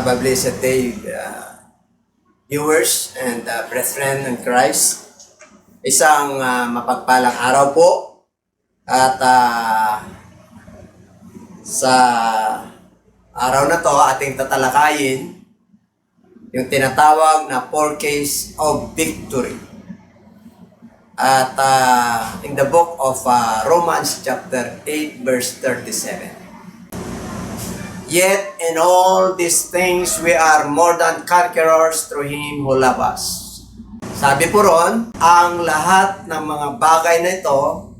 Have a blessed day, viewers and brethren in Christ. Isang mapagpalang araw po at sa araw na to ating tatalakayin yung tinatawag na 4 keys of victory. At in the book of Romans chapter 8 verse 37. Yet in all these things we are more than conquerors through Him who loves us. Sabi po ron, ang lahat ng mga bagay na ito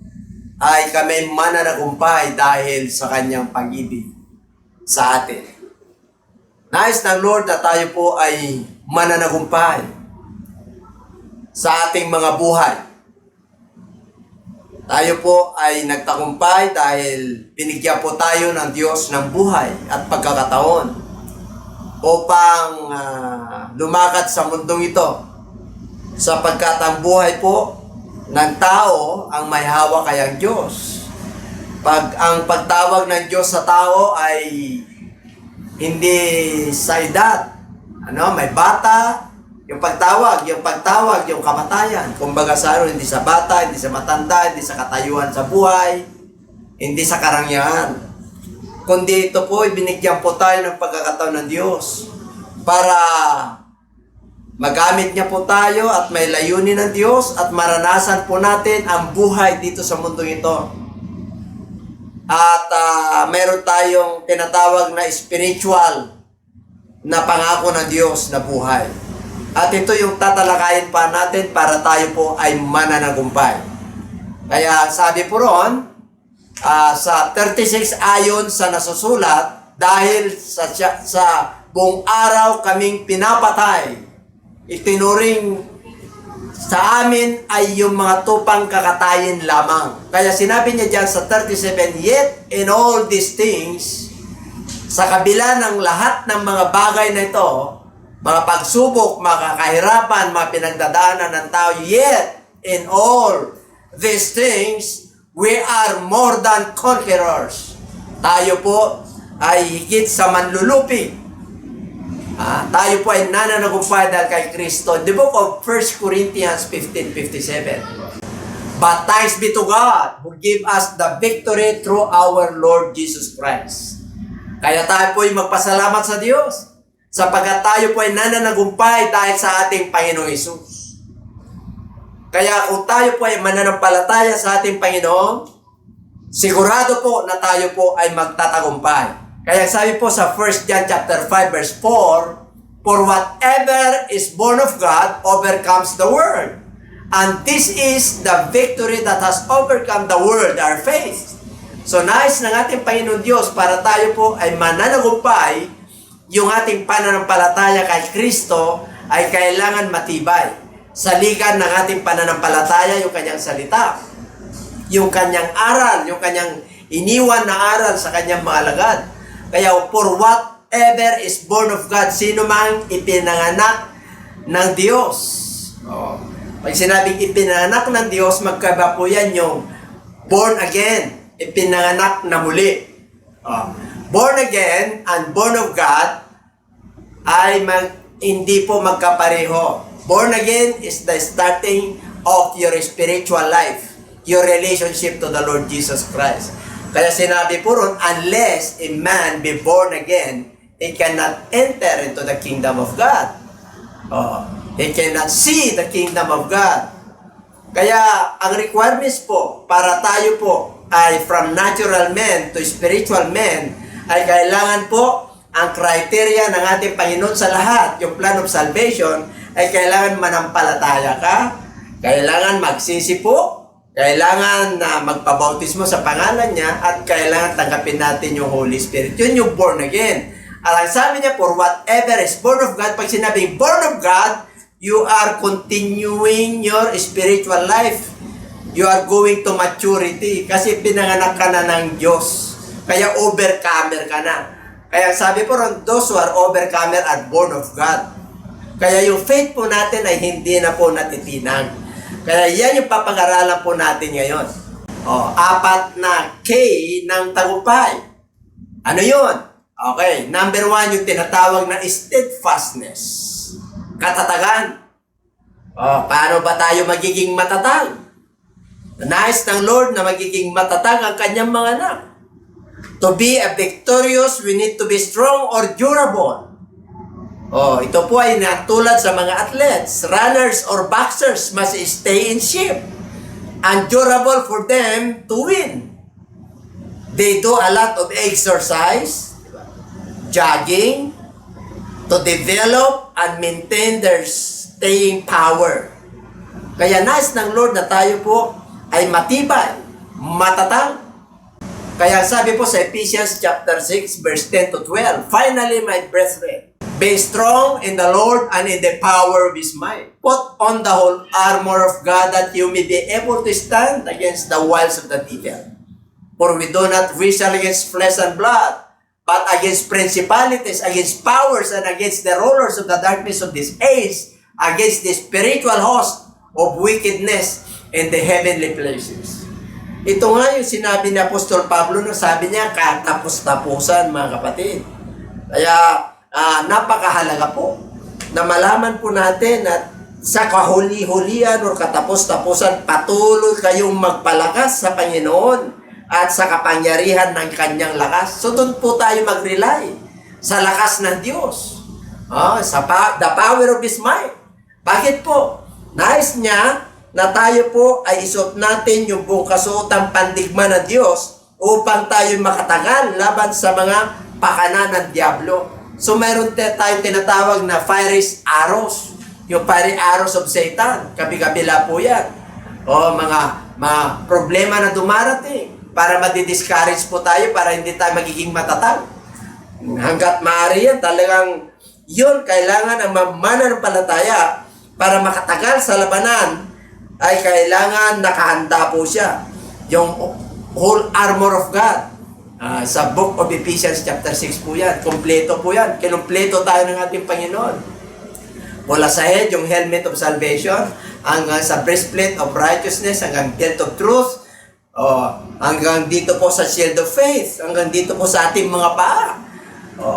ay kami mananagumpay dahil sa Kanyang pag-ibig sa atin. Nais ng Lord na tayo po ay mananagumpay sa ating mga buhay. Tayo po ay nagtagumpay dahil binigyan po tayo ng Diyos ng buhay at pagkakataon upang lumakad sa mundong ito. Sapagkat ang buhay po ng tao ang may hawak ay ang Diyos. Ang pagtawag ng Diyos sa tao ay hindi sa edad. May bata, yung pagtawag, yung kamatayan. Kumbaga sa hindi sa bata, hindi sa matanda, hindi sa katayuan sa buhay, hindi sa karangyaan. Kundi ito po, ibinigyan po tayo ng pagkakataon ng Diyos para magamit niya po tayo at may layunin ng Diyos at maranasan po natin ang buhay dito sa mundo ito. At meron tayong tinatawag na spiritual na pangako ng Diyos na buhay. At ito yung tatalakayin pa natin para tayo po ay mananagumpay. Kaya sabi po ron, sa 36 ayon sa nasusulat, dahil sa buong araw kaming pinapatay, itinuring sa amin ay yung mga tupang kakatayin lamang. Kaya sinabi niya dyan sa 37, yet in all these things, sa kabila ng lahat ng mga bagay na ito, mga pagsubok, mga kahirapan, mga pinagdadaanan ng tao, yet in all these things, we are more than conquerors. Tayo po ay higit sa manlulupig. Tayo po ay nananagumpay dahil kay Kristo. The book of 1 Corinthians 15:57. But thanks be to God who give us the victory through our Lord Jesus Christ. Kaya tayo po ay magpasalamat sa Diyos sapagkat tayo po ay nananagumpay dahil sa ating Panginoong Hesus. Kaya kung tayo po ay mananampalataya sa ating Panginoon, sigurado po na tayo po ay magtatagumpay. Kaya sabi po sa 1 John chapter 5 verse 4, for whatever is born of God overcomes the world. And this is the victory that has overcome the world, our faith. So nais ng ating Panginoon Diyos para tayo po ay mananagumpay, yung ating pananampalataya kay Kristo ay kailangan matibay. Saligan ng ating pananampalataya yung kanyang salita, yung kanyang aral, yung kanyang iniwan na aral sa kanyang mga alagad. Kaya for whatever is born of God, sino mang ipinanganak ng Diyos. Pag sinabing ipinanganak ng Diyos, magkaiba po yan yung born again, ipinanganak na muli. Born again and born of God ay hindi po magkapareho. Born again is the starting of your spiritual life, your relationship to the Lord Jesus Christ. Kaya sinabi po ron, unless a man be born again, he cannot enter into the kingdom of God. He cannot see the kingdom of God. Kaya ang requirements po para tayo po ay from natural man to spiritual man ay kailangan po ang criteria ng ating Panginoon sa lahat, yung plan of salvation, ay kailangan manampalataya ka, kailangan magsisi po, kailangan na magpabautismo sa pangalan niya, at kailangan tanggapin natin yung Holy Spirit. Yun yung born again. At ang sabi niya, for whatever is born of God, pag sinabing born of God, you are continuing your spiritual life. You are going to maturity kasi pinanganak ka na ng Diyos. Kaya overcomer ka na. Kaya sabi po ron, those who are overcomer are born of God. Kaya yung faith po natin ay hindi na po natitinag. Kaya yan yung papag-aralan po natin ngayon. 4 na K ng tagumpay. Ano yun? Okay, number 1, yung tinatawag na steadfastness. Katatagan. Paano ba tayo magiging matatag? Nais ng Lord na magiging matatag ang kanyang mga anak. To be a victorious, we need to be strong or durable. Ito po ay natulad sa mga athletes. Runners or boxers must stay in shape and durable for them to win. They do a lot of exercise, jogging, to develop and maintain their staying power. Kaya nais ng Lord na tayo po ay matibay, matatag. Kaya sabi po sa Ephesians chapter 6 verse 10 to 12, finally, my brethren, be strong in the Lord and in the power of His might. Put on the whole armor of God that you may be able to stand against the wiles of the devil. For we do not wrestle against flesh and blood, but against principalities, against powers, and against the rulers of the darkness of this age, against the spiritual host of wickedness in the heavenly places. Ito nga yung sinabi ni Apostol Pablo na sabi niya, katapos-tapusan mga kapatid. Kaya napakahalaga po na malaman po natin at sa kahuli-hulian o katapos-tapusan, patuloy kayong magpalakas sa Panginoon at sa kapangyarihan ng kanyang lakas. So doon po tayo mag-rely sa lakas ng Diyos. The power of His might. Bakit po? Nais niya na tayo po ay isuot natin yung buong kasuotang pandigma ng Diyos upang tayo makatagal laban sa mga pakana ng Diablo. So mayroon tayong tinatawag na fiery arrows. Yung fiery arrows of Satan. Kabi-kabila po yan. Mga problema na dumarating para madi-discourage po tayo, para hindi tayo magiging matatag. Hanggat maaari yan, talagang yun, kailangan ang mananampalataya para makatagal sa labanan, ay kailangan nakahanda po siya. Yung whole armor of God. Sa book of Ephesians chapter 6 po yan. Kompleto po yan. Kinumpleto tayo ng ating Panginoon. Mula sa head, yung helmet of salvation, hanggang sa breastplate of righteousness, hanggang belt of truth, hanggang dito po sa shield of faith, hanggang dito po sa ating mga paa.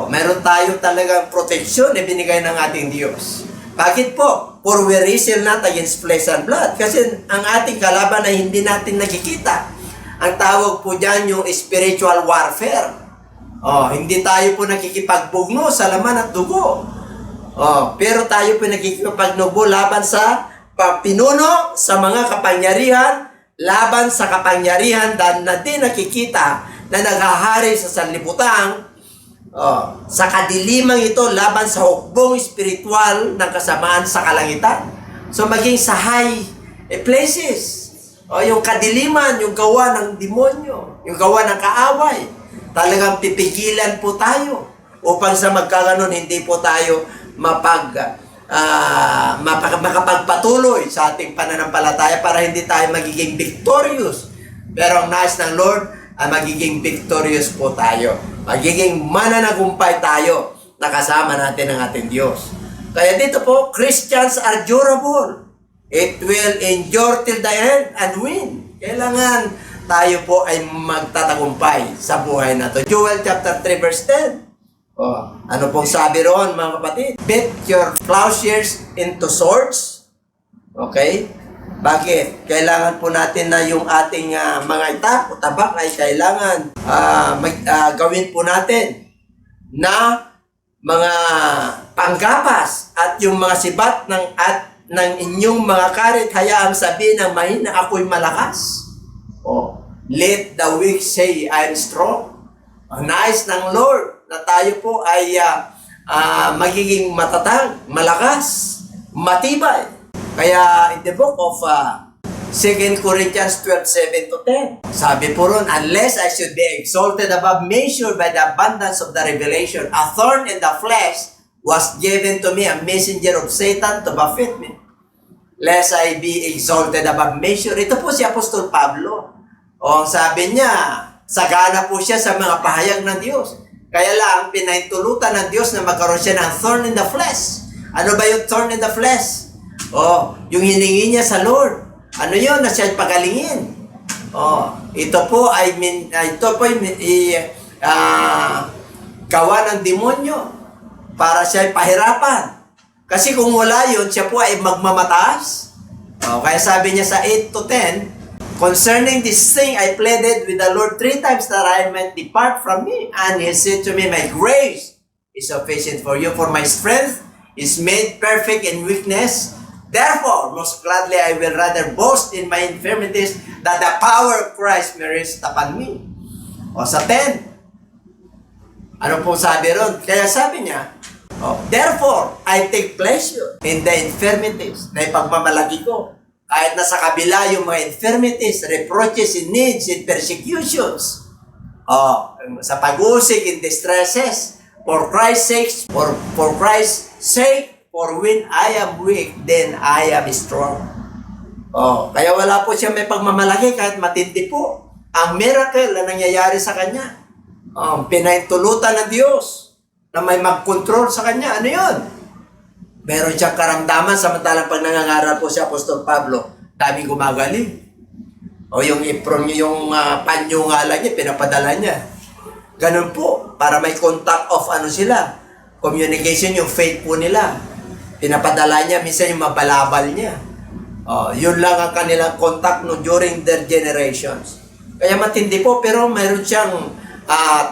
Meron tayo talagang protection na binigay ng ating Diyos. Bakit po? For we wrestle not against flesh and blood. Kasi ang ating kalaban ay hindi natin nakikita. Ang tawag po dyan yung spiritual warfare. Hindi tayo po nakikipagbugno sa laman at dugo. Pero tayo po nakikipagnubo laban sa pinuno, sa mga kapangyarihan, laban sa kapangyarihan na di nakikita na naghahari sa sanlibutan, sa kadilimang ito, laban sa hukbong espiritual ng kasamaan sa kalangitan. So maging sa high places, yung kadiliman, yung gawa ng demonyo, yung gawa ng kaaway, talagang pipigilan po tayo upang sa magkaganon hindi po tayo makapagpatuloy sa ating pananampalataya para hindi tayo magiging victorious. Pero ang nais ng Lord ay magiging victorious po tayo. Magiging mananagumpay tayo na kasama natin ang ating Diyos. Kaya dito po, Christians are durable. It will endure till the end and win. Kailangan tayo po ay magtatagumpay sa buhay na to. Joel chapter 3 verse 10. Ano pong sabi roon mga kapatid? Beat your plowshares into swords. Okay? Bakit? Kailangan po natin na yung ating mga itak o tabak ay kailangan gawin po natin na mga panggapas at yung mga sibat ng inyong mga karit, hayaang sabihin ng mahina, ako'y malakas. Let the weak say, I'm strong. Ang nais ng Lord na tayo po ay magiging matatag, malakas, matibay. Kaya in the book of 2 Corinthians 12:7 to 10, sabi po ron, unless I should be exalted above measure by the abundance of the revelation, a thorn in the flesh was given to me, a messenger of Satan to buffet me, lest I be exalted above measure. Ito po si Apostol Pablo. Sabi niya, sagana po siya sa mga pahayag ng Diyos. Kaya lang, pinaintulutan ng Diyos na magkaroon siya ng thorn in the flesh. Ano ba yung thorn in the flesh? Yung hiningi niya sa Lord. Ano yun? Na siya pagalingin. gawa ng demonyo para siya ay pahirapan. Kasi kung wala yun, siya po ay magmamataas. Kaya sabi niya sa 8 to 10, concerning this thing, I pleaded with the Lord 3 times that I might depart from me. And He said to me, my grace is sufficient for you, for my strength is made perfect in weakness. Therefore, most gladly I will rather boast in my infirmities, that the power of Christ may rest upon me. O sa 10, ano po sabi ron? Kaya sabi niya, therefore, I take pleasure in the infirmities, na ipagmamalagi ko. Kahit nasa kabila yung mga infirmities, reproaches, in needs, in persecutions. Sa pag-usig, in distresses, for Christ's sake, for Christ's sake, for when I am weak, then I am strong. Kaya wala po siya may pagmamalaki kahit matindi po. Ang miracle na nangyayari sa kanya, pinahintulutan ng Diyos na may mag-control sa kanya. Ano yun? Meron siyang karamdaman samantalang pag nangangaral po si Apostol Pablo, daming gumagaling. Yung apron niya, yung panyo nga lang niya, pinapadala niya. Ganun po, para may contact of sila. Communication, yung faith po nila. Pinapadala niya, minsan yung mabalabal niya. Yun lang ang kanilang contact during their generations. Kaya matindi po, pero mayroon siyang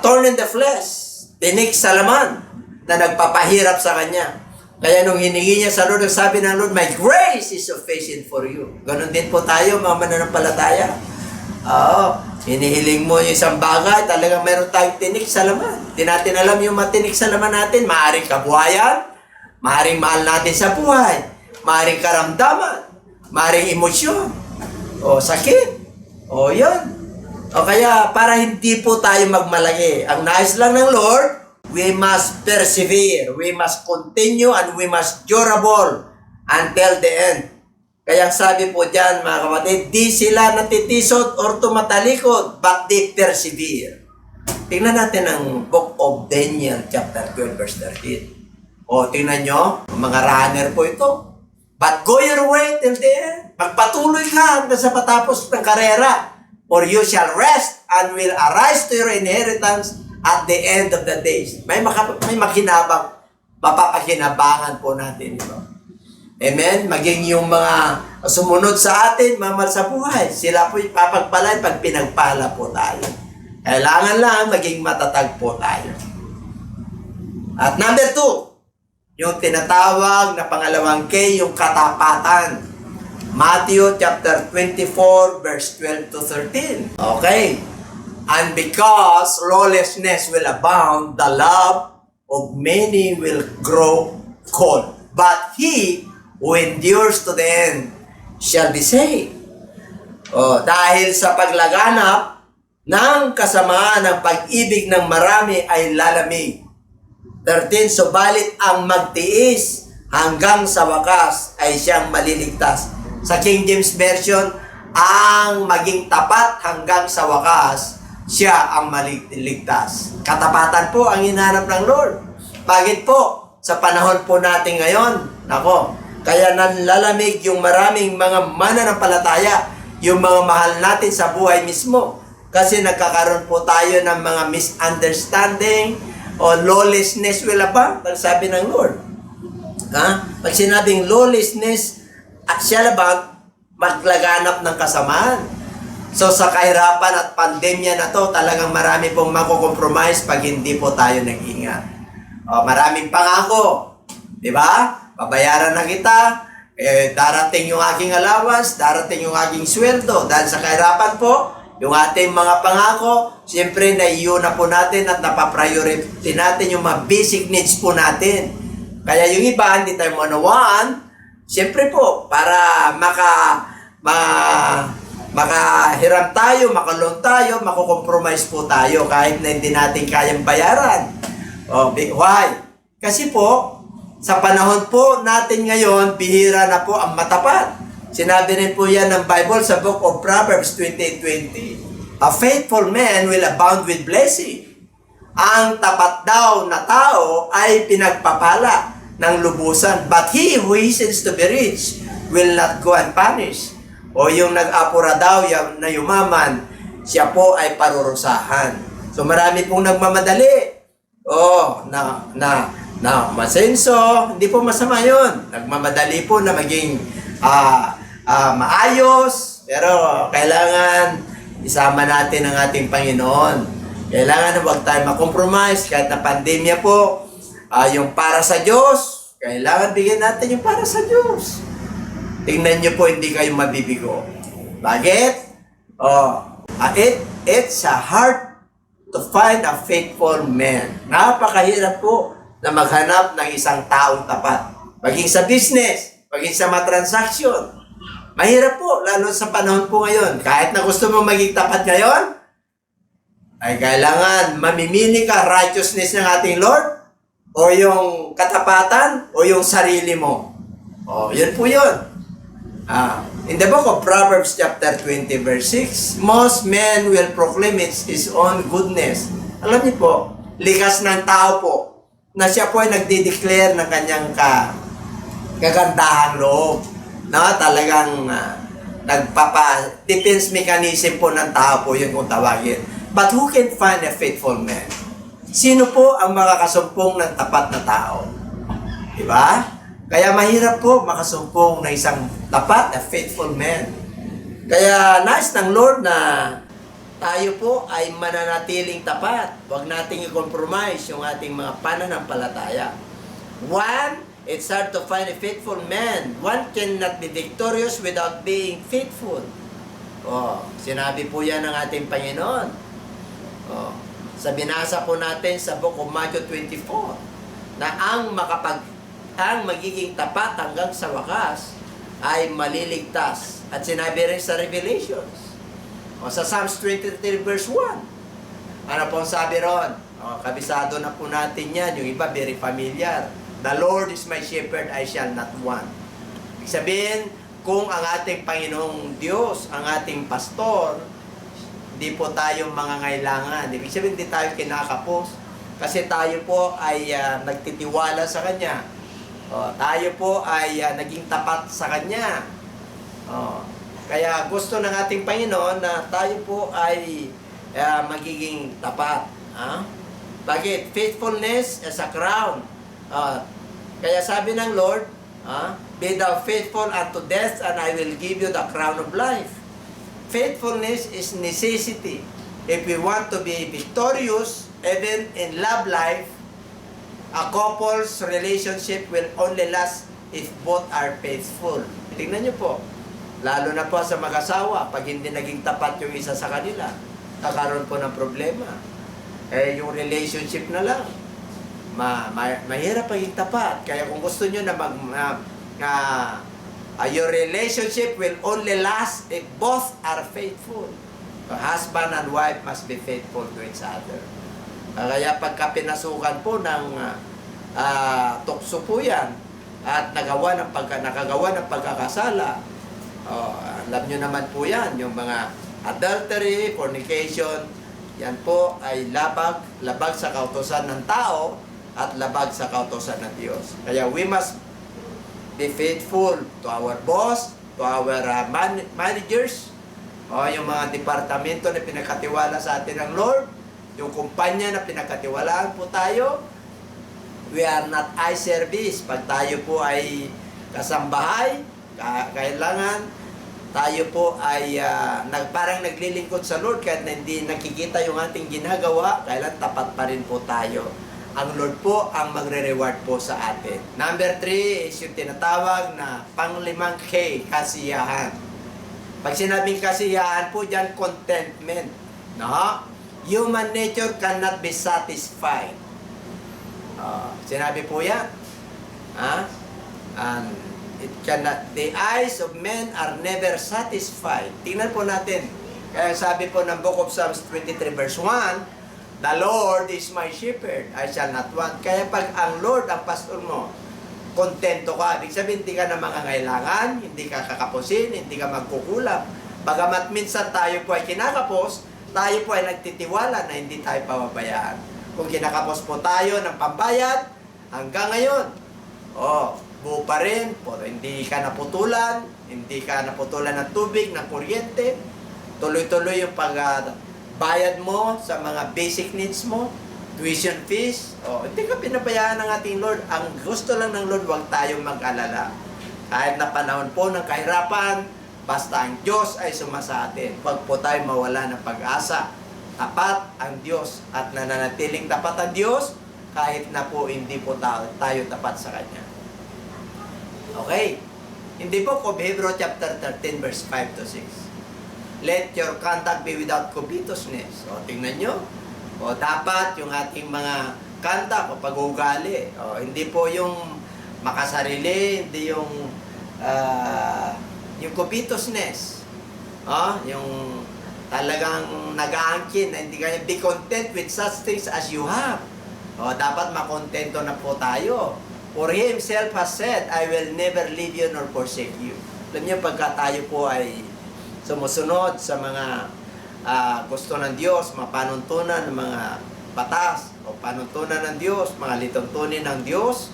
thorn in the flesh, tinik sa laman, na nagpapahirap sa kanya. Kaya nung hiningi niya sa Lord, sabi ng Lord, my grace is sufficient for you. Ganon din po tayo, mga mananampalataya. Hinihiling mo yung isang bagay, talagang meron tayong tinik sa laman. Di natin alam yung matinik sa laman natin, maaaring kabuhayan, maaaring mahal natin sa buhay, maaaring karamdaman, maaaring emosyon, sakit, yun. Kaya para hindi po tayo magmalaki, ang nais lang ng Lord, we must persevere, we must continue, and we must durable until the end. Kaya sabi po dyan, mga kapatid, di sila natitisod or tumatalikod, but they persevere. Tingnan natin ang Book of Daniel, chapter 12, verse 13. Tingnan nyo, mga runner po ito. But go your way till the end. Magpatuloy ka hanggang sa patapos ng karera. For you shall rest and will arise to your inheritance at the end of the days. May makinabang, mapapakinabangan po natin ito. Amen? Maging yung mga sumunod sa atin, mamahal sa buhay. Sila po ipapagpalay pag pinagpala po tayo. Kailangan lang maging matatag po tayo. At number 2, yung tinatawag na pangalawang K, yung katapatan. Matthew chapter 24, verse 12 to 13. Okay. And because lawlessness will abound, the love of many will grow cold. But he who endures to the end shall be saved. Dahil sa paglaganap ng kasamaan ng pag-ibig ng marami ay lalamig. 13, subalit ang magtiis hanggang sa wakas ay siyang maliligtas. Sa King James Version, ang maging tapat hanggang sa wakas, siya ang maliligtas. Katapatan po ang hinahanap ng Lord. Bakit po? Sa panahon po natin ngayon, kaya nanlalamig yung maraming mga mananampalataya, yung mga mahal natin sa buhay mismo. Kasi nagkakaroon po tayo ng mga misunderstanding, lawlessness will abound, sabi ng Lord. Pag sinabing lawlessness, shall abound, maglaganap ng kasamaan. So sa kahirapan at pandemya na to, talagang marami pong makukompromise pag hindi po tayo nag-ingat. Maraming pangako, di ba? Babayaran na kita, darating yung aking allowance, darating yung aking sweldo. Dahil sa kahirapan po, yung ating mga pangako, siyempre naiuna po natin at napapriority natin yung mga basic needs po natin. Kaya yung iba, hindi tayo manawaan, siyempre po, para makahiram tayo, makalong tayo, makukompromise po tayo kahit na hindi natin kayang bayaran. Why? Kasi po, sa panahon po natin ngayon, bihira na po ang matapat. Sinabi rin po yan ng Bible sa Book of Proverbs 28:20. A faithful man will abound with blessing. Ang tapat daw na tao ay pinagpapala ng lubusan. But he who hastens to be rich will not go unpunished. O yung nag-apura daw na yumaman, siya po ay parurusahan. So marami pong nagmamadali. masenso, hindi po masama yun. Nagmamadali po na maging maayos, pero kailangan isama natin ang ating Panginoon. Kailangan na huwag tayo makompromise kahit na pandemya po. Yung para sa Diyos, kailangan bigyan natin yung para sa Diyos. Tingnan nyo po, hindi kayo mabibigo. Bakit? It's a hard to find a faithful man. Napakahirap po na maghanap ng isang taong tapat. Maging sa business, maging sa mga transaction. Mahirap po, lalo sa panahon po ngayon. Kahit na gusto mo maging tapat ngayon, ay kailangan mamimili ka righteousness ng ating Lord, o yung katapatan, o yung sarili mo. Yun po yun. In the book of Proverbs chapter 20 verse 6, most men will proclaim his own goodness. Alam niyo po, likas ng tao po, na siya po ay nagdi-declare ng kanyang kagandahang loob. Talagang defense mechanism po ng tao po yun kung tawagin. But who can find a faithful man? Sino po ang makakasumpong ng tapat na tao? Diba? Kaya mahirap po makasumpong ng isang tapat na faithful man. Kaya nais ng Lord na tayo po ay mananatiling tapat. Huwag nating i-compromise yung ating mga pananampalataya. One, it's hard to find a faithful man. One cannot be victorious without being faithful. Sinabi po yan ng ating Panginoon. Sa binasa po natin sa book of Matthew 24, na ang magiging tapat hanggang sa wakas ay maliligtas. At sinabi rin sa Revelations. Sa Psalms 23 verse 1. Ano pong sabi ron? Kabisado na po natin yan. Yung iba very familiar. The Lord is my shepherd, I shall not want. Ibig sabihin, kung ang ating Panginoong Diyos, ang ating pastor, hindi po tayo mangangailangan. Ibig sabihin, hindi tayo kinakapos. Kasi tayo po ay nagtitiwala sa Kanya. Tayo po ay naging tapat sa Kanya. Kaya gusto ng ating Panginoon na tayo po ay magiging tapat. Bakit? Faithfulness is a crown. Kaya sabi ng Lord, be thou faithful unto death and I will give you the crown of life. Faithfulness is necessity. If we want to be victorious, even in love life, a couple's relationship will only last if both are faithful. Tingnan niyo po, lalo na po sa mag-asawa, pag hindi naging tapat yung isa sa kanila, kakaroon po ng problema. Yung relationship na lang, mahirap maging tapat. Kaya kung gusto niyo na your relationship will only last if both are faithful. Husband and wife must be faithful to each other. Kaya pagka pinasukan po ng tukso po yan at nakagawa ng pagkakasala, alam nyo naman po yan, yung mga adultery, fornication, yan po ay labag sa kautusan ng tao at labag sa kautusan ng Diyos. Kaya we must be faithful to our boss, to our managers, yung mga departamento na pinakatiwala sa atin ng Lord, yung kumpanya na pinakatiwalaan po tayo. We are not eye service. Pag tayo po ay kasambahay, kailangan tayo po ay parang naglilingkod sa Lord kahit na hindi nakikita yung ating ginagawa, kailan tapat pa rin po tayo. Ang Lord po ang magre-reward po sa atin. Number 3 is yung tinatawag na panglimang K, kasiyahan. Pag sinabing kasiyahan po dyan, contentment. Human nature cannot be satisfied. Sinabi po yan. And it cannot, the eyes of men are never satisfied. Tingnan po natin. Kaya sabi po ng Book of Psalms 23 verse 1, the Lord is my shepherd, I shall not want. Kaya pag ang Lord ang pastor mo, kontento ka. Ibig sabihin, hindi ka na mangangailangan, hindi ka kakapusin, hindi ka magkukulang. Bagamat minsan tayo po ay kinakapos, tayo po ay nagtitiwala na hindi tayo pababayaan. Kung kinakapos po tayo ng pambayad, hanggang ngayon, buo pa rin, hindi ka naputulan, hindi ka naputulan ng tubig, ng kuryente, tuloy-tuloy yung pagbayad mo sa mga basic needs mo. tuition fees. Hindi ka pinabayaan ng ating Lord. Ang gusto lang ng Lord, huwag tayong mag-alala. Kahit na panahon po ng kahirapan, basta ang Diyos ay sumasa atin. Huwag po tayo mawala ng pag-asa. Tapat ang Diyos at nananatiling tapat ang Diyos kahit na po hindi po tayo tapat sa Kanya. Okay. Hindi po Hebrew chapter 13 verse 5 to 6. Let your conduct be without covetousness. Tingnan nyo. Dapat yung ating mga conduct o pag-uugali. Hindi po yung makasarili, hindi yung covetousness. Yung talagang nag-aangkin na hindi kanya be content with such things as you have. Dapat makontento na po tayo. For He Himself has said, I will never leave you nor forsake you. Alam niyo, pagka tayo po ay sumusunod sa mga gusto ng Diyos, mapanuntunan ng mga batas, o panuntunan ng Diyos, mga lituntunin ng Diyos,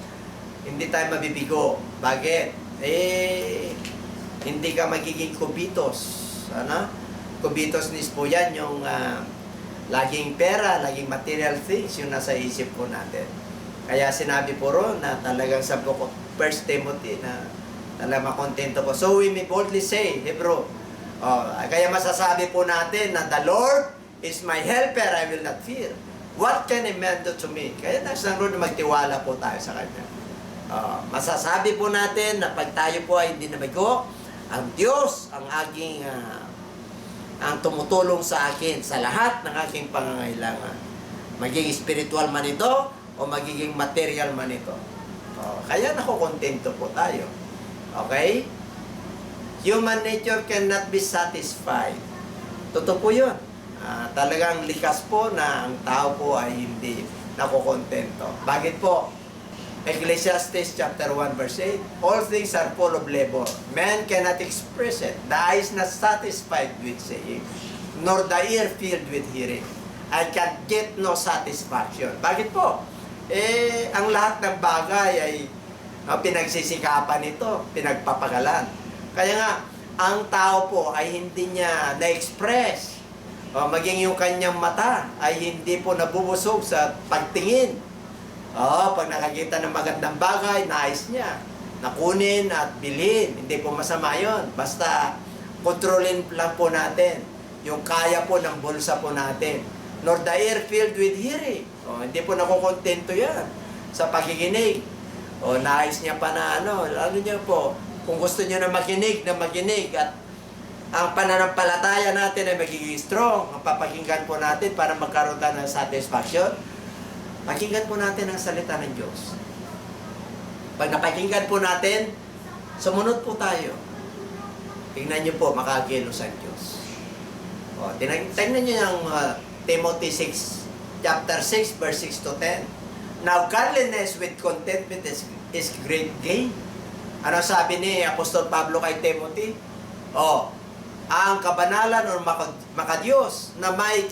hindi tayo mabibigo. Bakit? Hindi ka magiging kubitos. Kubitosness po yan, yung laging pera, laging material things, yung nasa isip po natin. Kaya sinabi po ron na talagang sa book of 1 Timothy na talagang makontento po. So we may boldly say, Hebrew, kaya masasabi po natin na the Lord is my helper, I will not fear. What can a man do to me? Kaya nasa Lord na magtiwala po tayo sa Kanya. Masasabi po natin na pag tayo po ay hindi nabigo, ang Diyos ang aking ang tumutulong sa akin sa lahat ng aking pangangailangan. Maging spiritual man ito o magiging material man ito. Kaya nakukontento po tayo. Okay? Human nature cannot be satisfied. Totoo po yun. Talagang likas po na ang tao po ay hindi nakukontento. Bakit po? Ecclesiastes chapter 1 verse 8, all things are full of labor. Man cannot express it. The eye is not satisfied with seeing, nor the ear filled with hearing. I can get no satisfaction. Bakit po? Ang lahat ng bagay ay pinagsisikapan ito, pinagpapagalan. Kaya nga, ang tao po ay hindi niya na-express. Maging yung kanyang mata ay hindi po nabubusog sa pagtingin. Pag nakakita ng magandang bagay, nais niya. Nakunin at bilhin. Hindi po masama yun. Basta, kontrolin lang po natin yung kaya po ng bulsa po natin. Nor the ear filled with hearing. Hindi po nakukontento yan sa pakikinig. Nais niya pa na niya po, kung gusto niyo na makinig at ang pananampalataya natin ay magiging strong, ang papakinggan po natin para magkaroon tayo ng satisfaction, pakinggan po natin ang salita ng Diyos. Pag napakinggan po natin, sumunod po tayo. Tingnan niyo po, makakilos ang Diyos. Tingnan niyo yung Timothy 6, chapter 6, verse 6 to 10. Now, godliness with contentment is great gain. Ano sabi ni Apostol Pablo kay Timothy? Ang kabanalan o makadiyos na may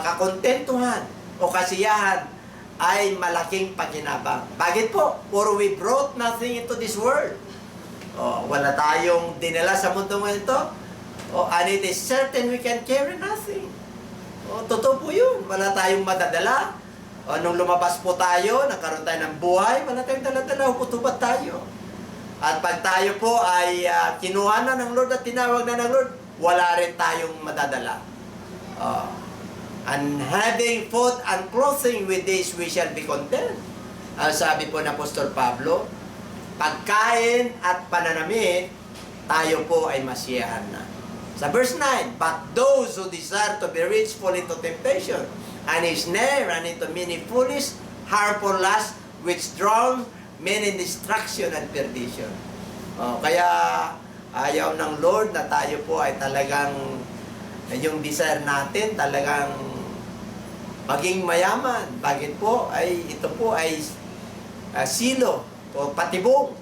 kakontentuhan o kasiyahan ay malaking pakinabang. Bakit po? For we brought nothing into this world. Wala tayong dinala sa mundo ngayon ito. And it is certain we can carry nothing. Totoo po yun. Wala tayong madadala. Nung lumabas po tayo, nagkaroon tayo ng buhay, wala tayong dala-dala, uputubat tayo. At pag tayo po ay kinuha na ng Lord at tinawag na ng Lord, wala rin tayong madadala. And having food and clothing with this, we shall be content. Sabi po ng Apostol Pablo, pagkain at pananamit, tayo po ay masiyahan na. Sa verse 9, but those who desire to be rich fall into temptation, and snare, and into many foolish, harmful lusts, which drown men in destruction and perdition. Kaya ayaw ng Lord na tayo po ay talagang yung desire natin talagang maging mayaman. Bakit po? Ito po ay silo o patibong.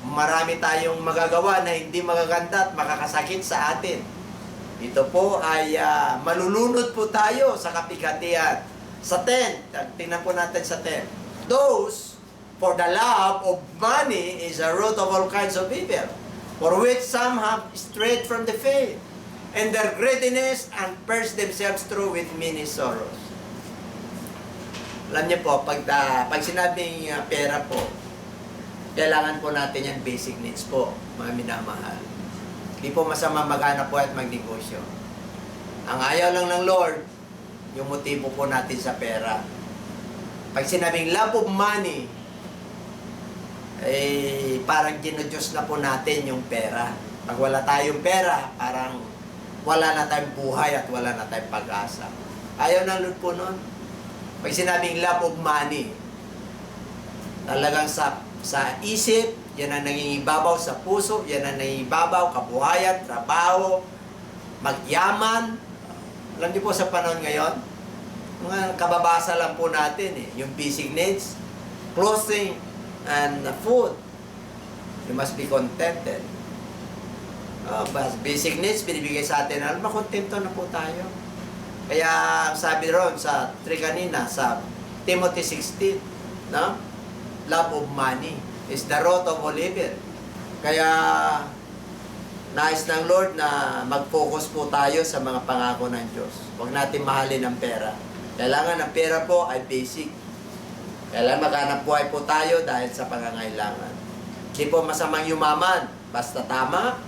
Marami tayong magagawa na hindi magaganda at makakasakit sa atin. Ito po ay malulunod po tayo sa kapigatian. Sa 10, tingnan po natin sa 10. Those, for the love of money is a root of all kinds of evil, for which some have strayed from the faith, and their greediness and pierced themselves through with many sorrows. Alam niyo po, pag sinabing pera po, kailangan po natin yan basic needs po, mga minamahal. Hindi po masama maghanap po at magnegosyo. Ang ayaw lang ng Lord, yung motibo po natin sa pera. Pag sinabing love of money, parang ginudyos na po natin yung pera. Pag wala tayong pera, parang wala na tayong buhay at wala na tayong pag-asa. Ayaw ng Lord po nun. Pag sinabing love of money, talagang sa isip, yan ang nangingibabaw sa puso, yan ang nangingibabaw, kabuhayan, trabaho, magyaman. Alam niyo po sa panahon ngayon, mga kababasa lang po natin yung basic needs, clothing, and food. You must be contented. Basic needs, binibigay sa atin, alam, makontento na po tayo. Kaya sabi ron sa 3 kanina, sa Timothy 16, no? Love of money is the root of all evil. Kaya nais ng Lord na mag-focus po tayo sa mga pangako ng Diyos. Huwag natin mahalin ang pera. Kailangan ang pera po ay basic. Kailangan maghanap buhay po tayo dahil sa pangangailangan. Hindi po masamang yumaman, basta tama,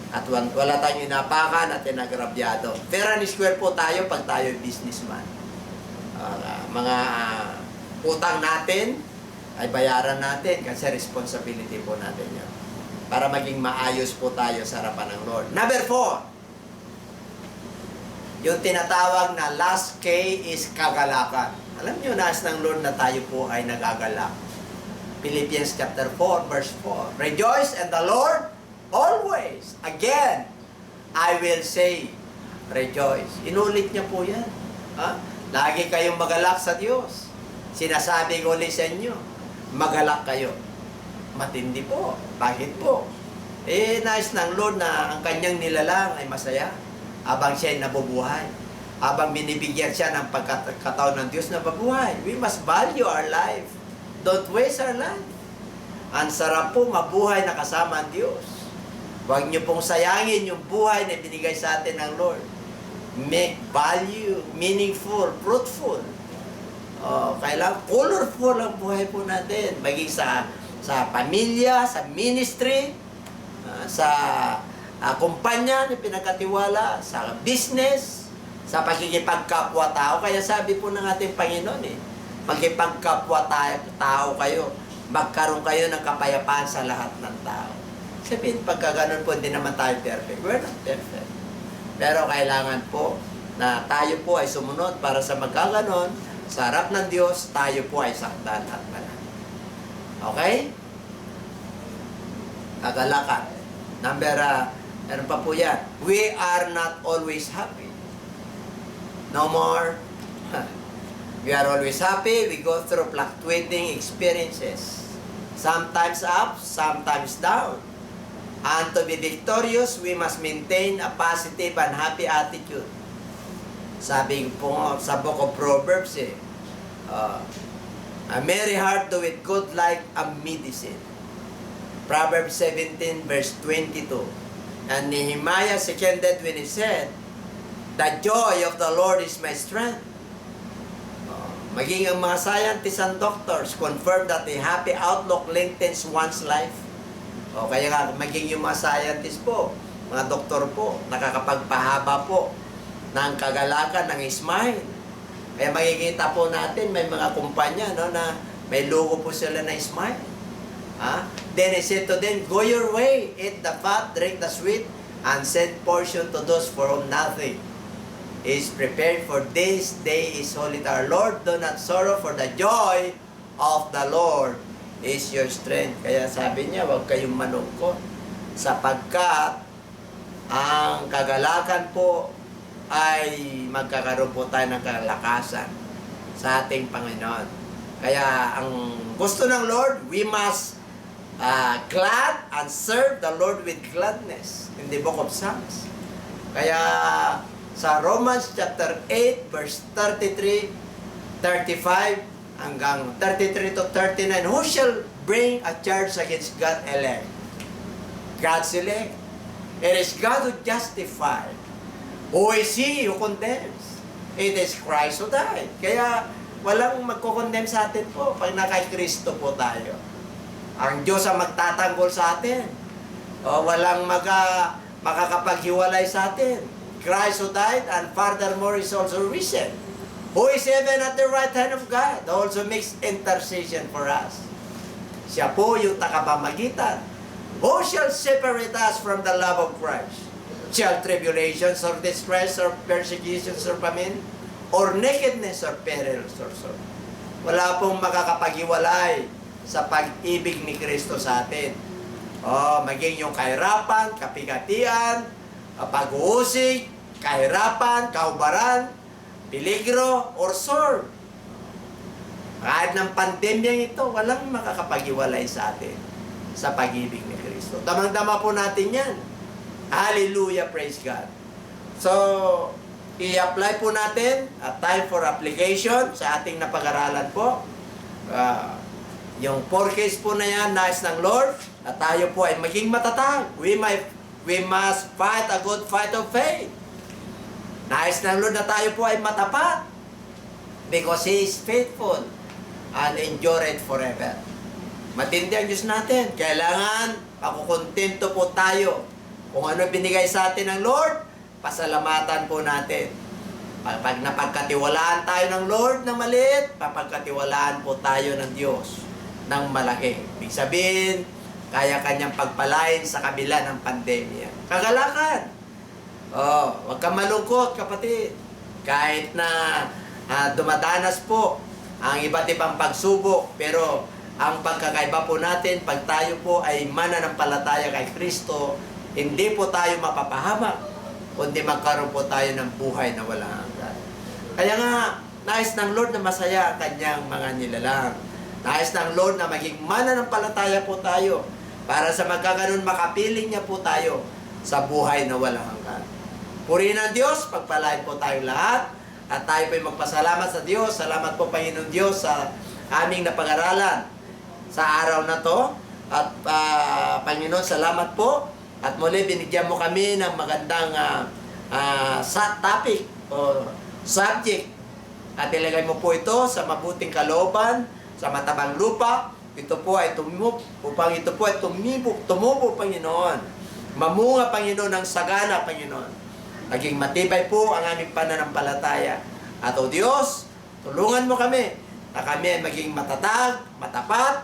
at wala tayong inapakan at inagrabyado. Fair and square po tayo pag tayo businessman. Mga utang natin ay bayaran natin kasi responsibility po natin yan. Para maging maayos po tayo sa harapan ng Lord. Number 4, yung tinatawag na last K is kagalakan. Alam niyo, nais ng Lord na tayo po ay nagagalak. Philippians chapter 4, verse 4. Rejoice in the Lord always. Again, I will say, rejoice. Inulit niya po yan. Lagi kayong magalak sa Diyos. Sinasabi ko ulit sa inyo, magalak kayo. Matindi po. Bakit po? Nais ng Lord na ang kanyang nilalang ay masaya habang siya ay nabubuhay. Habang binibigyan siya ng pagkataon ng Diyos na mabuhay. We must value our life. Don't waste our life. Ang sarap po mabuhay na kasama ang Diyos. Huwag niyo pong sayangin yung buhay na binigay sa atin ng Lord. Make value, meaningful, fruitful. Kailangan colorful ang buhay po natin. Maging sa pamilya, sa ministry, sa kumpanya na pinagkatiwala, sa business, sa pagkikipagkapwa-tao. Kaya sabi po ng ating Panginoon, magkipagkapwa-tao kayo, magkaroon kayo ng kapayapaan sa lahat ng tao. Sabihin, pagka ganun po, hindi naman tayo perfect. We're not perfect. Pero kailangan po na tayo po ay sumunod para sa magkaganon, sa harap ng Diyos, tayo po ay sakdan at manan. Okay? Kagalakan. Meron pa po yan. We are not always happy. No more. We are always happy. We go through fluctuating experiences. Sometimes up, sometimes down. And to be victorious, we must maintain a positive and happy attitude. Sabi po sa book of Proverbs, a merry heart doeth good like a medicine. Proverbs 17 verse 22. And Nehemiah seconded when he said, the joy of the Lord is my strength. Maging ang mga scientists and doctors confirm that a happy outlook lengthens one's life. Kaya nga, maging yung mga scientists po, mga doktor po, nakakapagpahaba po ng kagalakan, ng smile. Kaya makikita po natin, may mga kumpanya na may logo po sila na smile. Then he said to them, go your way, eat the fat, drink the sweet, and send portion to those for whom nothing is prepared, for this day is holy to our Lord. Do not sorrow, for the joy of the Lord is your strength. Kaya sabi niya, huwag kayong malungkot, sapagkat ang kagalakan po ay magkakaroon po tayo ng kalakasan sa ating Panginoon. Kaya ang gusto ng Lord, we must glad and serve the Lord with gladness in the book of Psalms. Kaya sa Romans chapter 8 verse 33, 35 hanggang 33 to 39, who shall bring a charge against God elect? God's elect. It is God who justifies. Who is He who condemns? It is Christ who died. Kaya walang magkukondem sa atin po pag nakay Kristo po tayo. Ang Diyos ang magtatanggol sa atin. Walang makakapaghiwalay sa atin. Christ who died and furthermore is also risen, who is even at the right hand of God, also makes intercession for us. Siya po yung takapamagitan. Who shall separate us from the love of Christ? Shall tribulations or distress or persecutions or famine, or nakedness or perils or sword? Wala pong makakapaghiwalay sa pag-ibig ni Kristo sa atin. Maging yung kahirapan, kapigatian, pag-uusig, kahirapan, kahubaran, peligro, or sword. Kahit ng pandemyang ito, walang makakapaghiwalay sa atin sa pag-ibig ni Kristo. Damang-dama po natin yan. Hallelujah, praise God. So, i-apply po natin at time for application sa ating napag-aralan po. Yung 4 case po na yan, nais ng Lord, na tayo po ay maging matatag. We must fight a good fight of faith. Nais ng Lord na tayo po ay matapat because He is faithful and endureth forever. Matindi ang Diyos natin. Kailangan pakukontento po tayo. Kung ano binigay sa atin ng Lord, pasalamatan po natin. Pag napagkatiwalaan tayo ng Lord ng maliit, papagkatiwalaan po tayo ng Diyos ng malaki. Ibig sabihin, kaya kanyang pagpalain sa kabila ng pandemya. Kagalakan. Huwag kang malungkot, kapatid. Kahit na dumadanas po ang iba't ibang pagsubok, pero ang pagkakaiba po natin, pag tayo po ay mananampalataya kay Kristo, hindi po tayo mapapahamak, kundi magkaroon po tayo ng buhay na walang hanggan. Kaya nga, nais ng Lord na masaya ang kanyang mga nilalang. Nais ng Lord na maging mananampalataya po tayo para sa magkaganon makapiling niya po tayo sa buhay na walang hanggan. Purihin ang Diyos, pagpalain po tayong lahat, at tayo po'y magpasalamat sa Diyos. Salamat po, Panginoon Diyos, sa aming napag-aralan sa araw na to. At Panginoon, salamat po. At muli, binigyan mo kami ng magandang topic o subject. At ilagay mo po ito sa mabuting kalooban, sa matabang lupa. Ito po ay tumubo, Panginoon. Mamunga, Panginoon, ng sagana, Panginoon. Naging matibay po ang aming pananampalataya. At o Diyos, tulungan mo kami na kami ay maging matatag, matapat,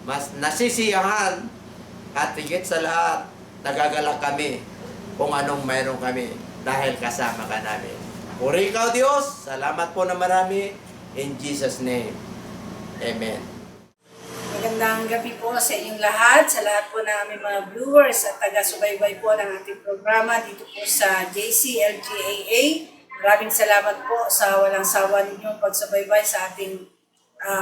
mas nasisiyahan, at higit sa lahat, nagagalak kami kung anong mayroon kami dahil kasama ka namin. Puri ikaw, Diyos. Salamat po na marami. In Jesus' name. Amen. Magandang gabi po sa inyong lahat, sa lahat po ng aming mga viewers at taga-subaybay po ng ating programa dito po sa JCLGAA. Maraming salamat po sa walang sawa ninyong pagsubaybay sa ating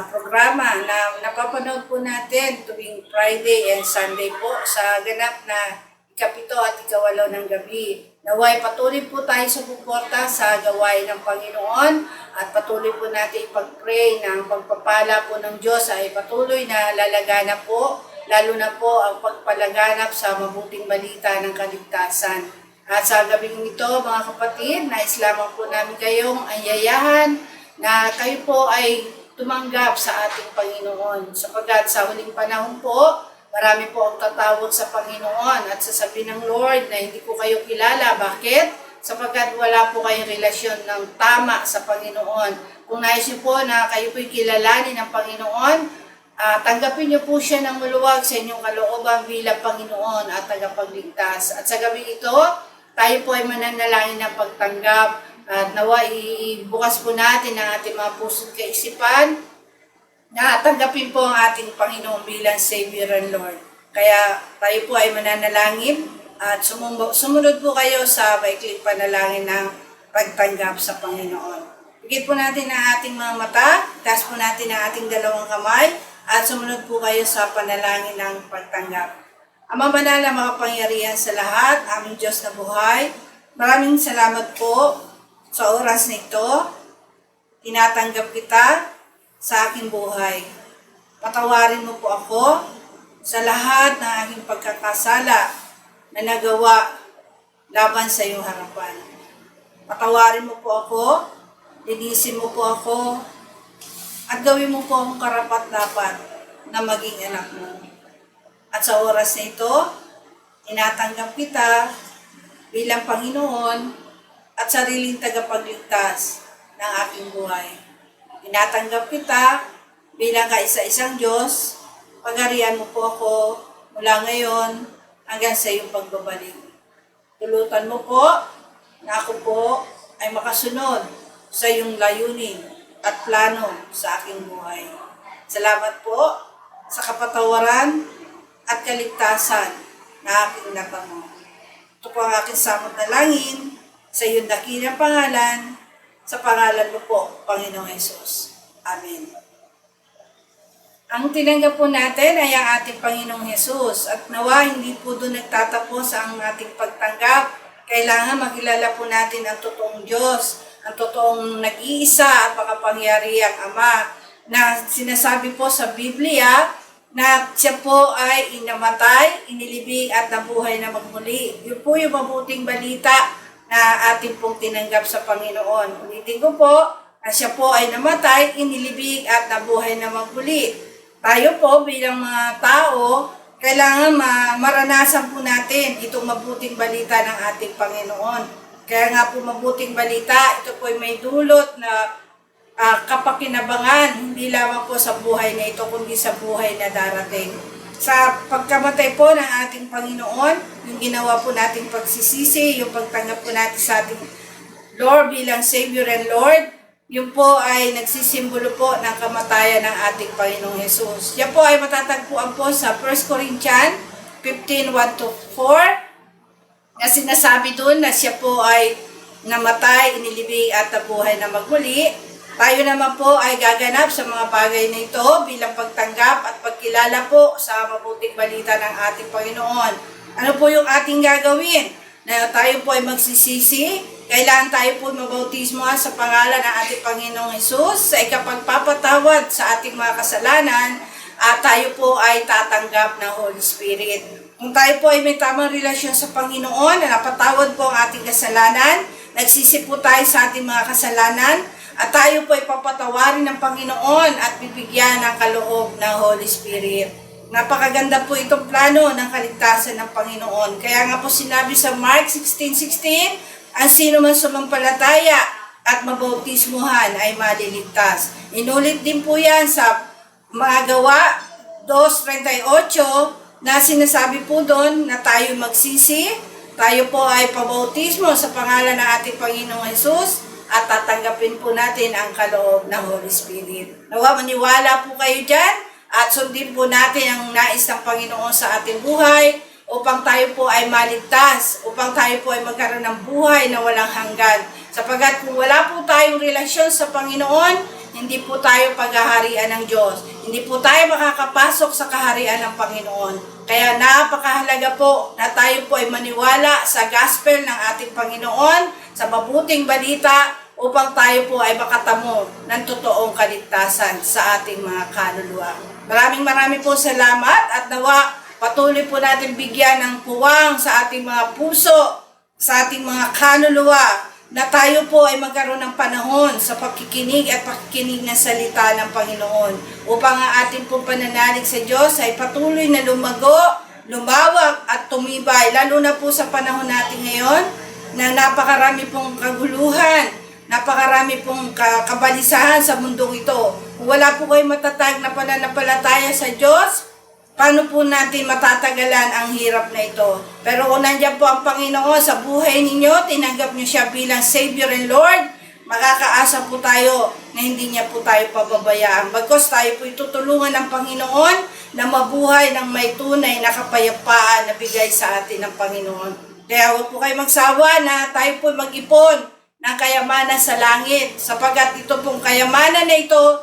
programa na napapanood po natin tuwing Friday and Sunday po sa ganap na ikapito at ikawalo ng gabi. Naway patuloy po tayo sa suporta sa gawain ng Panginoon at patuloy po natin ipag-pray na ang pagpapala po ng Diyos ay patuloy na lalaganap po, lalo na po ang pagpalaganap sa mabuting balita ng kaligtasan. At sa gabing ito, mga kapatid, nais lamang po namin kayong anyayahan na kayo po ay tumanggap sa ating Panginoon. Sapagkat sa huling panahon po, marami po ang tatawag sa Panginoon at sasabihin ng Lord na hindi ko kayo kilala. Bakit? Sapagkat wala po kayong relasyon ng tama sa Panginoon. Kung nais niyo po na kayo po'y kilalanin ng Panginoon, tanggapin niyo po siya ng maluwag sa inyong kalooban bilang Panginoon at tagapagligtas. At sa gabi ito, tayo po ay mananalangin ng pagtanggap at nawa ibukas po natin ang ating mga puso't kaisipan na tanggapin po ang ating Panginoon bilang Savior and Lord. Kaya tayo po ay mananalangin at sumunod po kayo sa maikling panalangin ng pagtanggap sa Panginoon. Pigit po natin ang ating mga mata, taas po natin ang ating dalawang kamay, at sumunod po kayo sa panalangin ng pagtanggap. Ama banal na makapangyarihan sa lahat, aming Diyos na buhay, maraming salamat po sa oras na ito. Tinatanggap kita sa aking buhay. Patawarin mo po ako sa lahat ng aking pagkakasala na nagawa laban sa iyong harapan. Patawarin mo po ako, linisin mo po ako, at gawin mo po ang karapat-dapat na maging anak mo. At sa oras na ito, tinatanggap kita bilang Panginoon at sariling tagapagligtas ng aking buhay. Tinatanggap kita bilang kaisa-isang Diyos. Pagharian mo po ako mula ngayon hanggang sa iyong pagbabalik. Tulutan mo po na ako po ay makasunod sa iyong layunin at plano sa aking buhay. Salamat po sa kapatawaran at kaligtasan na aking natamo. Ito po ang aking samot na langin sa iyong dakilang pangalan, sa pangalan mo po, Panginoong Hesus. Amen. Ang tinanggap po natin ay ang ating Panginoong Hesus at nawa hindi po doon nagtatapos ang ating pagtanggap. Kailangan makilala po natin ang totoong Diyos, ang totoong nag-iisa at makapangyarihang Ama na sinasabi po sa Biblia na siya po ay inamatay, inilibing at nabuhay na magmuli. Yun po yung mabuting balita na ating pong tinanggap sa Panginoon. Ulitin ko po na siya po ay namatay, inilibing at nabuhay na magmuli. Tayo po bilang mga tao, kailangan maranasan po natin itong mabuting balita ng ating Panginoon. Kaya nga po mabuting balita, ito po ay may dulot na kapakinabangan, hindi lamang po sa buhay na ito, kundi sa buhay na darating. Sa pagkamatay po ng ating Panginoon, yung ginawa po nating pagsisisi, yung pagtanggap po natin sa ating Lord bilang Savior and Lord, yun po ay nagsisimbolo po ng kamatayan ng ating Panginoong Hesus. Yan po ay matatagpuan po sa 1 Corinthians 15:1-4, na sinasabi doon na siya po ay namatay, inilibing at nabuhay na magmuli. Tayo naman po ay gaganap sa mga bagay na ito bilang pagtanggap at pagkilala po sa mabuting balita ng ating Panginoon. Ano po yung ating gagawin? Na tayo po ay magsisisi, kailangan tayo po mabautismo sa pangalan ng ating Panginoong Hesus sa ikapagpapatawad sa ating mga kasalanan at tayo po ay tatanggap ng Holy Spirit. Kung tayo po ay may tamang relasyon sa Panginoon na napatawad po ang ating kasalanan, nagsisi po tayo sa ating mga kasalanan, at tayo po ay papatawarin ng Panginoon at bibigyan ng kaloob ng Holy Spirit. Napakaganda po itong plano ng kaligtasan ng Panginoon. Kaya nga po sinabi sa Mark 16:16, ang sino man sumampalataya at mabautismuhan ay maliligtas. Inulit din po yan sa mga Gawa 2:38 na sinasabi po doon na tayo magsisi, tayo po ay pabautismo sa pangalan ng ating Panginoong Hesus, at tatanggapin po natin ang kaloob ng Holy Spirit. Nawa maniwala po kayo dyan at sundin po natin ang nais ng Panginoon sa ating buhay upang tayo po ay maligtas, upang tayo po ay magkaroon ng buhay na walang hanggan. Sapagat kung wala po tayong relasyon sa Panginoon, hindi po tayo paghaharian ng Diyos. Hindi po tayo makakapasok sa kaharian ng Panginoon. Kaya napakahalaga po na tayo po ay maniwala sa gospel ng ating Panginoon, sa mabuting balita, upang tayo po ay makatamo ng totoong kaligtasan sa ating mga kaluluwa. Maraming po salamat at nawa patuloy po natin bigyan ng puwang sa ating mga puso, sa ating mga kaluluwa, na tayo po ay magkaroon ng panahon sa pakikinig at pakikinig ng salita ng Panginoon upang ang ating pong pananalig sa Diyos ay patuloy na lumago, lumawak at tumibay, lalo na po sa panahon natin ngayon na napakarami pong kaguluhan, napakarami pong kabalisahan sa mundong ito. Kung wala po kayo matatag na pananampalataya sa Diyos, paano po natin matatagalan ang hirap na ito? Pero kung nandiyan po ang Panginoon sa buhay ninyo, tinanggap niyo siya bilang Savior and Lord, makakaasa po tayo na hindi niya po tayo pababayaan. Bagkus tayo po itutulungan ng Panginoon na mabuhay ng may tunay na kapayapaan na bigay sa atin ng Panginoon. Kaya huwag po kayo magsawa na tayo po mag-ipon ng kayamanan sa langit. Sapagat ito pong kayamanan na ito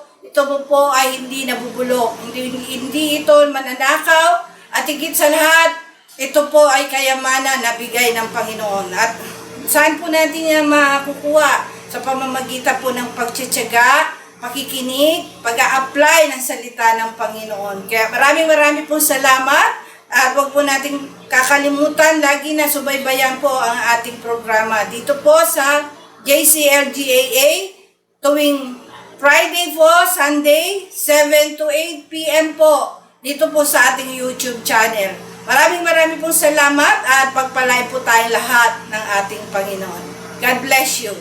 po ay hindi nabubulok. Hindi ito mananakaw. At higit sa lahat, ito po ay kayamanan na bigay ng Panginoon. At saan po natin yan makukuha? Sa pamamagitan po ng pagtsatsaga, pakikinig, pag-a-apply ng salita ng Panginoon. Kaya maraming pong salamat. At huwag po natin kakalimutan, lagi na subaybayan po ang ating programa dito po sa JCLGAA tuwing Friday po, Sunday, 7 to 8 p.m. po. Dito po sa ating YouTube channel. Maraming pong salamat at pagpalain po tayo lahat ng ating Panginoon. God bless you.